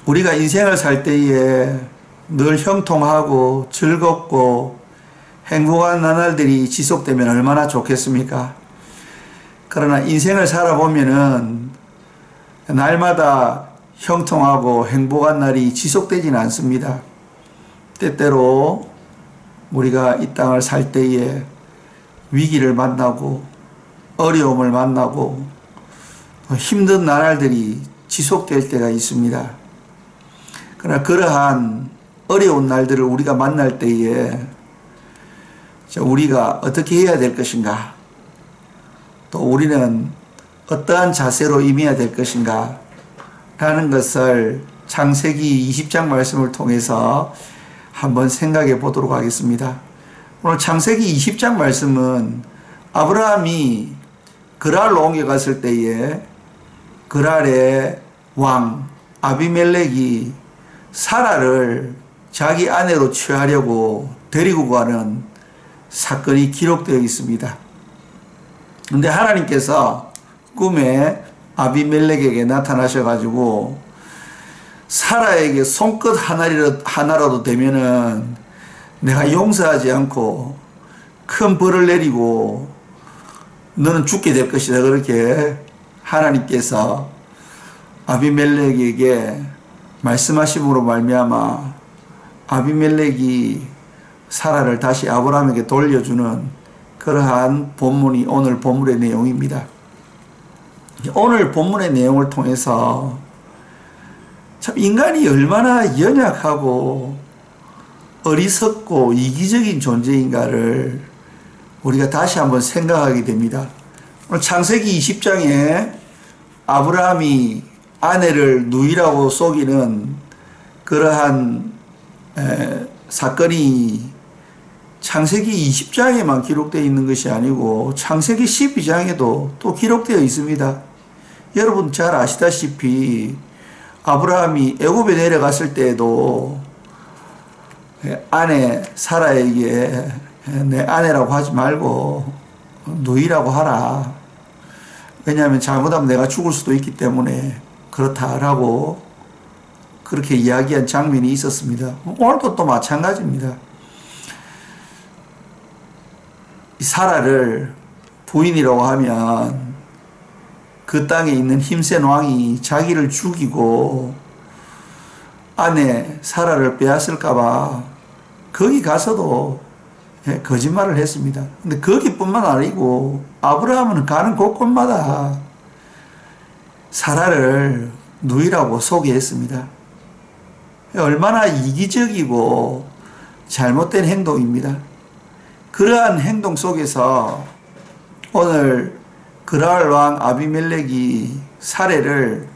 우리가 인생을 살 때에 늘 형통하고 즐겁고 행복한 나날들이 지속되면 얼마나 좋겠습니까? 그러나 인생을 살아보면은 날마다 형통하고 행복한 날이 지속되지는 않습니다. 때때로 우리가 이 땅을 살 때에 위기를 만나고 어려움을 만나고 힘든 나날들이 지속될 때가 있습니다. 그러나 그러한 어려운 날들을 우리가 만날 때에 우리가 어떻게 해야 될 것인가, 또 우리는 어떠한 자세로 임해야 될 것인가 라는 것을 창세기 20장 말씀을 통해서 한번 생각해 보도록 하겠습니다. 오늘 창세기 20장 말씀은 아브라함이 그랄로 옮겨갔을 때에 그랄의 왕 아비멜렉이 사라를 자기 아내로 취하려고 데리고 가는 사건이 기록되어 있습니다. 그런데 하나님께서 꿈에 아비멜렉에게 나타나셔가지고 사라에게 손끝 하나라도 되면은 내가 용서하지 않고 큰 벌을 내리고 너는 죽게 될 것이다. 그렇게 하나님께서 아비멜렉에게 말씀하심으로 말미암아 아비멜렉이 사라를 다시 아브라함에게 돌려주는 그러한 본문이 오늘 본문의 내용입니다. 오늘 본문의 내용을 통해서 참 인간이 얼마나 연약하고 어리석고 이기적인 존재인가를 우리가 다시 한번 생각하게 됩니다. 오늘 창세기 20장에 아브라함이 아내를 누이라고 속이는 그러한 사건이 창세기 20장에만 기록되어 있는 것이 아니고 창세기 12장에도 또 기록되어 있습니다. 여러분 잘 아시다시피 아브라함이 애굽에 내려갔을 때에도 아내 사라에게 내 아내라고 하지 말고 누이라고 하라. 왜냐하면 잘못하면 내가 죽을 수도 있기 때문에 그렇다라고 그렇게 이야기한 장면이 있었습니다. 오늘도 또 마찬가지입니다. 이 사라를 부인이라고 하면 그 땅에 있는 힘센 왕이 자기를 죽이고 아내 사라를 빼앗을까봐 거기 가서도 거짓말을 했습니다. 근데 거기뿐만 아니고 아브라함은 가는 곳곳마다 사라를 누이라고 소개했습니다. 얼마나 이기적이고 잘못된 행동입니다. 그러한 행동 속에서 오늘 그랄 왕 아비멜렉이 사례를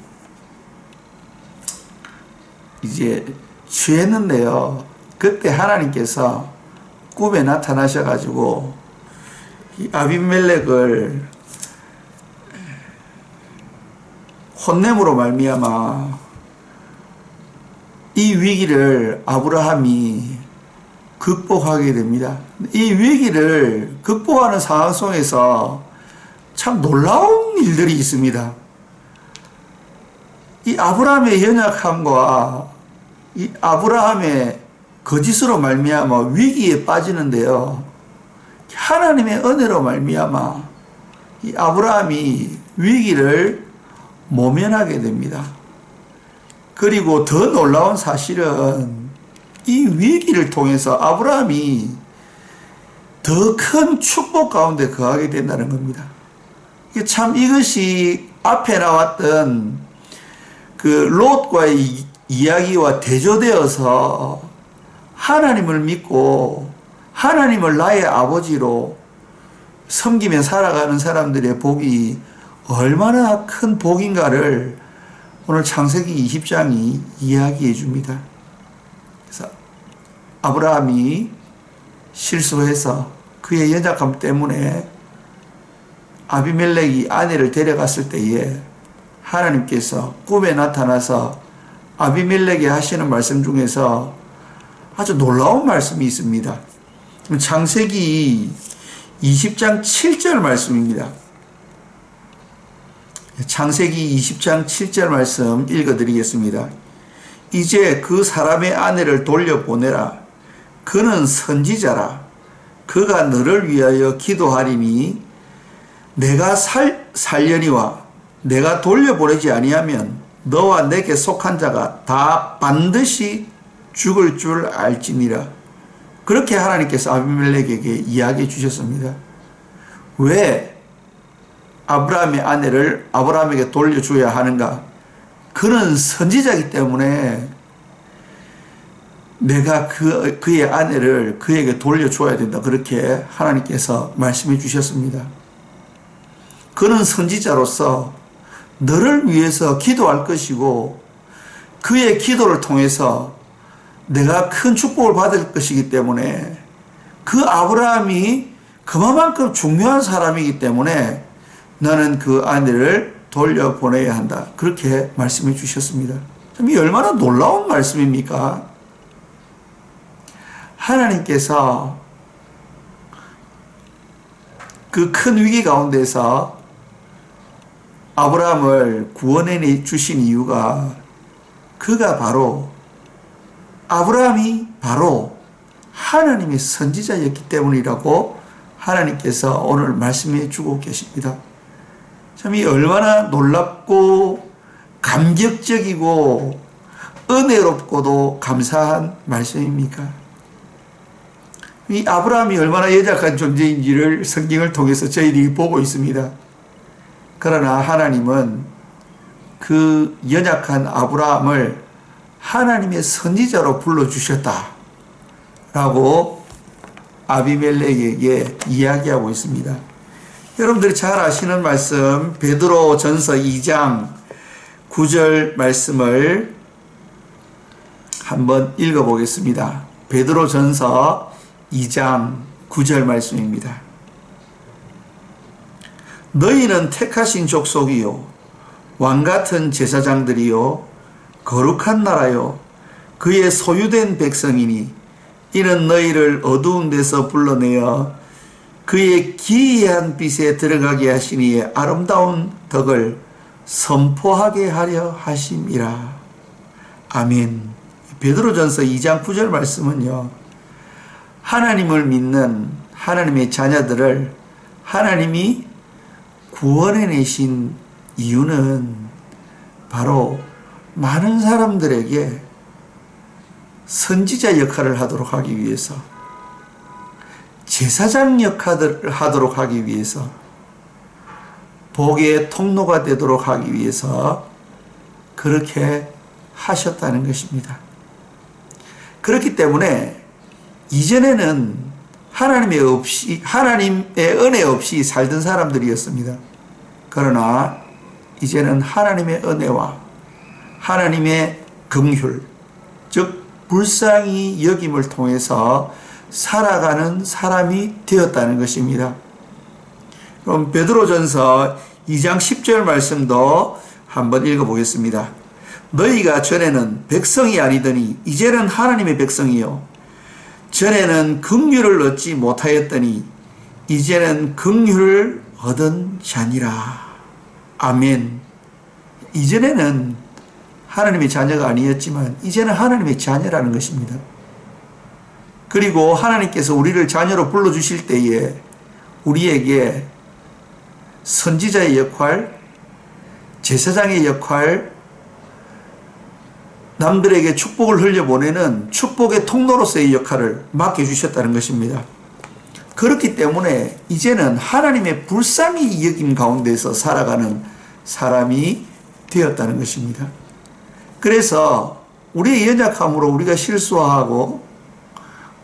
이제 취했는데요. 그때 하나님께서 꿈에 나타나셔가지고 이 아비멜렉을 혼냄으로 말미암아 이 위기를 아브라함이 극복하게 됩니다. 이 위기를 극복하는 상황 속에서 참 놀라운 일들이 있습니다. 이 아브라함의 연약함과 이 아브라함의 거짓으로 말미암아 위기에 빠지는데요. 하나님의 은혜로 말미암아 이 아브라함이 위기를 모면하게 됩니다. 그리고 더 놀라운 사실은 이 위기를 통해서 아브라함이 더 큰 축복 가운데 거하게 된다는 겁니다. 참 이것이 앞에 나왔던 그 롯과의 이야기와 대조되어서 하나님을 믿고 하나님을 나의 아버지로 섬기며 살아가는 사람들의 복이 얼마나 큰 복인가를 오늘 창세기 20장이 이야기해 줍니다. 그래서 아브라함이 실수해서 그의 연약함 때문에 아비멜렉이 아내를 데려갔을 때에 하나님께서 꿈에 나타나서 아비멜렉에 하시는 말씀 중에서 아주 놀라운 말씀이 있습니다. 창세기 20장 7절 말씀입니다. 창세기 20장 7절 말씀 읽어드리겠습니다. 이제 그 사람의 아내를 돌려보내라. 그는 선지자라. 그가 너를 위하여 기도하리니 내가 살려니와 내가 돌려보내지 아니하면 너와 내게 속한 자가 다 반드시 죽을 줄 알지니라. 그렇게 하나님께서 아비멜렉에게 이야기해 주셨습니다. 왜 아브라함의 아내를 아브라함에게 돌려줘야 하는가? 그는 선지자이기 때문에 내가 그의 아내를 그에게 돌려줘야 된다. 그렇게 하나님께서 말씀해 주셨습니다. 그는 선지자로서 너를 위해서 기도할 것이고 그의 기도를 통해서 내가 큰 축복을 받을 것이기 때문에 그 아브라함이 그만큼 중요한 사람이기 때문에 나는 그 아내를 돌려보내야 한다. 그렇게 말씀해 주셨습니다. 이 얼마나 놀라운 말씀입니까? 하나님께서 그 큰 위기 가운데서 아브라함을 구원해 주신 이유가 그가 바로 아브라함이 바로 하나님의 선지자였기 때문이라고 하나님께서 오늘 말씀해 주고 계십니다. 참 이 얼마나 놀랍고 감격적이고 은혜롭고도 감사한 말씀입니까? 이 아브라함이 얼마나 연약한 존재인지를 성경을 통해서 저희들이 보고 있습니다. 그러나 하나님은 그 연약한 아브라함을 하나님의 선지자로 불러주셨다 라고 아비멜렉에게 이야기하고 있습니다. 여러분들이 잘 아시는 말씀 베드로 전서 2장 9절 말씀을 한번 읽어보겠습니다. 베드로 전서 2장 9절 말씀입니다. 너희는 택하신 족속이요 왕같은 제사장들이요 거룩한 나라요 그의 소유된 백성이니 이는 너희를 어두운 데서 불러내어 그의 기이한 빛에 들어가게 하시니 아름다운 덕을 선포하게 하려 하심이라. 아멘. 베드로전서 2장 9절 말씀은요, 하나님을 믿는 하나님의 자녀들을 하나님이 구원해내신 이유는 바로 많은 사람들에게 선지자 역할을 하도록 하기 위해서, 제사장 역할을 하도록 하기 위해서, 복의 통로가 되도록 하기 위해서 그렇게 하셨다는 것입니다. 그렇기 때문에 이전에는 하나님의 은혜 없이 살던 사람들이었습니다. 그러나 이제는 하나님의 은혜와 하나님의 긍휼, 즉 불쌍히 여김을 통해서 살아가는 사람이 되었다는 것입니다. 그럼 베드로전서 2장 10절 말씀도 한번 읽어보겠습니다. 너희가 전에는 백성이 아니더니 이제는 하나님의 백성이요 전에는 긍휼을 얻지 못하였더니 이제는 긍휼을 얻은 자니라. 아멘. 이전에는 하나님의 자녀가 아니었지만 이제는 하나님의 자녀라는 것입니다. 그리고 하나님께서 우리를 자녀로 불러주실 때에 우리에게 선지자의 역할, 제사장의 역할, 남들에게 축복을 흘려보내는 축복의 통로로서의 역할을 맡겨주셨다는 것입니다. 그렇기 때문에 이제는 하나님의 불쌍히 여김 가운데서 살아가는 사람이 되었다는 것입니다. 그래서 우리의 연약함으로 우리가 실수하고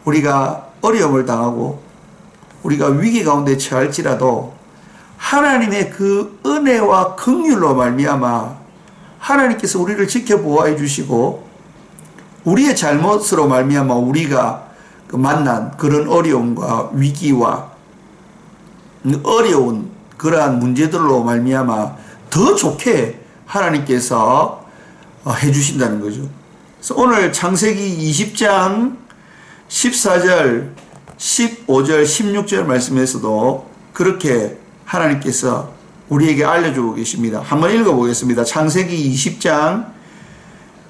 우리가 어려움을 당하고 우리가 위기 가운데 처할지라도 하나님의 그 은혜와 긍휼로 말미암아 하나님께서 우리를 지켜보호해 주시고 우리의 잘못으로 말미암아 우리가 만난 그런 어려움과 위기와 어려운 그러한 문제들로 말미암아 더 좋게 하나님께서 해주신다는 거죠. 그래서 오늘 창세기 20장 14절, 15절, 16절 말씀에서도 그렇게 하나님께서 우리에게 알려주고 계십니다. 한번 읽어보겠습니다. 창세기 20장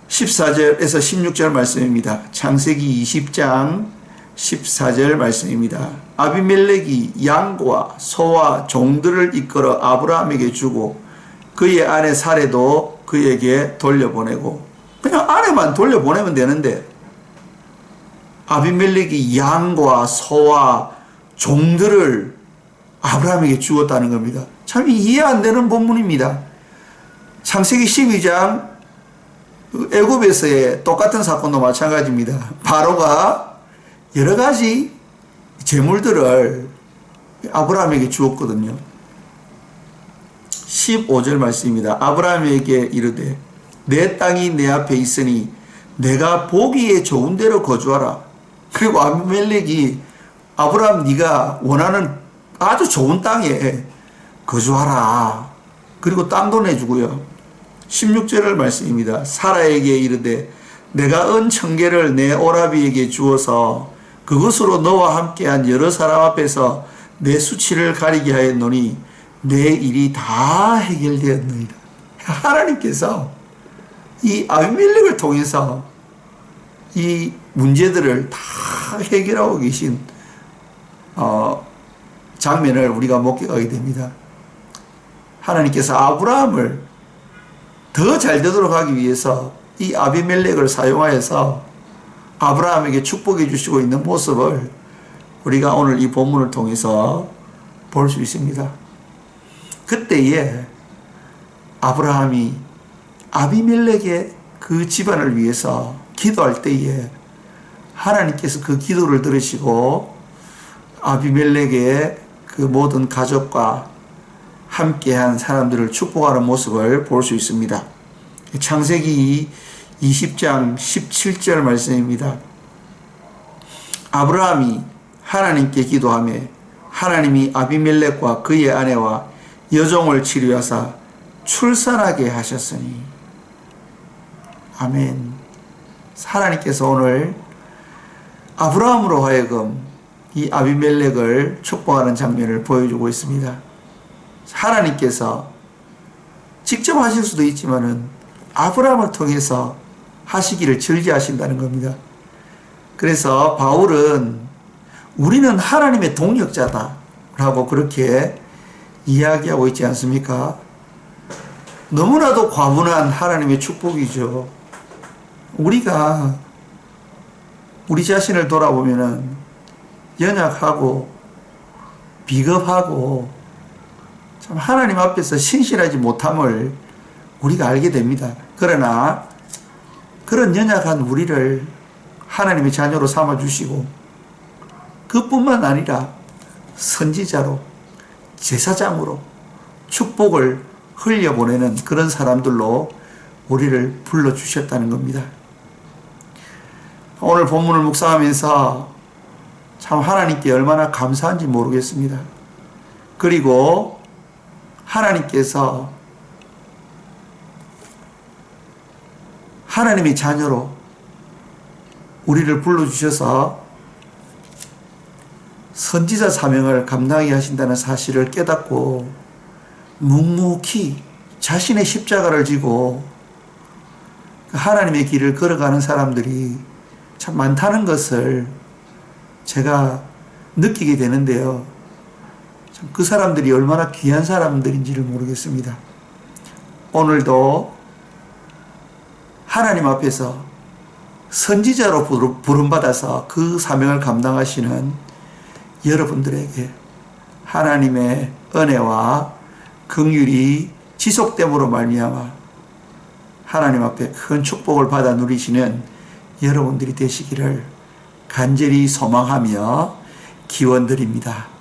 14절에서 16절 말씀입니다. 창세기 20장 14절 말씀입니다. 아비멜렉이 양과 소와 종들을 이끌어 아브라함에게 주고 그의 아내 사레도 그에게 돌려보내고, 그냥 아내만 돌려보내면 되는데 아비멜렉이 양과 소와 종들을 아브라함에게 주었다는 겁니다. 참 이해 안 되는 본문입니다. 창세기 12장 애굽에서의 똑같은 사건도 마찬가지입니다. 바로가 여러 가지 재물들을 아브라함에게 주었거든요. 15절 말씀입니다. 아브라함에게 이르되 내 땅이 내 앞에 있으니 내가 보기에 좋은 데로 거주하라. 그리고 아비멜렉이 아브라함 네가 원하는 아주 좋은 땅에 거주하라. 그리고 땅도 내주고요. 16절을 말씀입니다. 사라에게 이르되 내가 은 청계를 내 오라비에게 주어서 그것으로 너와 함께한 여러 사람 앞에서 내 수치를 가리게 하였노니 내 일이 다 해결되었느니라. 하나님께서 이 아비멜렉을 통해서 이 문제들을 다 해결하고 계신 장면을 우리가 목격하게 됩니다. 하나님께서 아브라함을 더 잘 되도록 하기 위해서 이 아비멜렉을 사용하여서 아브라함에게 축복해 주시고 있는 모습을 우리가 오늘 이 본문을 통해서 볼 수 있습니다. 그때에 아브라함이 아비멜렉의 그 집안을 위해서 기도할 때에 하나님께서 그 기도를 들으시고 아비멜렉의 그 모든 가족과 함께한 사람들을 축복하는 모습을 볼 수 있습니다. 창세기 20장 17절 말씀입니다. 아브라함이 하나님께 기도하며 하나님이 아비멜렉과 그의 아내와 여종을 치료하사 출산하게 하셨으니. 아멘. 하나님께서 오늘 아브라함으로 하여금 이 아비멜렉을 축복하는 장면을 보여주고 있습니다. 하나님께서 직접 하실 수도 있지만은 아브라함을 통해서 하시기를 즐겨하신다는 겁니다. 그래서 바울은 우리는 하나님의 동역자다 라고 그렇게 이야기하고 있지 않습니까? 너무나도 과분한 하나님의 축복이죠. 우리가 우리 자신을 돌아보면은 연약하고 비겁하고 참 하나님 앞에서 신실하지 못함을 우리가 알게 됩니다. 그러나 그런 연약한 우리를 하나님의 자녀로 삼아주시고 그뿐만 아니라 선지자로 제사장으로 축복을 흘려보내는 그런 사람들로 우리를 불러주셨다는 겁니다. 오늘 본문을 묵상하면서 참 하나님께 얼마나 감사한지 모르겠습니다. 그리고 하나님께서 하나님의 자녀로 우리를 불러주셔서 선지자 사명을 감당하게 하신다는 사실을 깨닫고 묵묵히 자신의 십자가를 지고 하나님의 길을 걸어가는 사람들이 참 많다는 것을 제가 느끼게 되는데요. 참 그 사람들이 얼마나 귀한 사람들인지를 모르겠습니다. 오늘도 하나님 앞에서 선지자로 부름받아서 그 사명을 감당하시는 여러분들에게 하나님의 은혜와 긍휼이 지속됨으로 말미암아 하나님 앞에 큰 축복을 받아 누리시는 여러분들이 되시기를 간절히 소망하며 기원드립니다.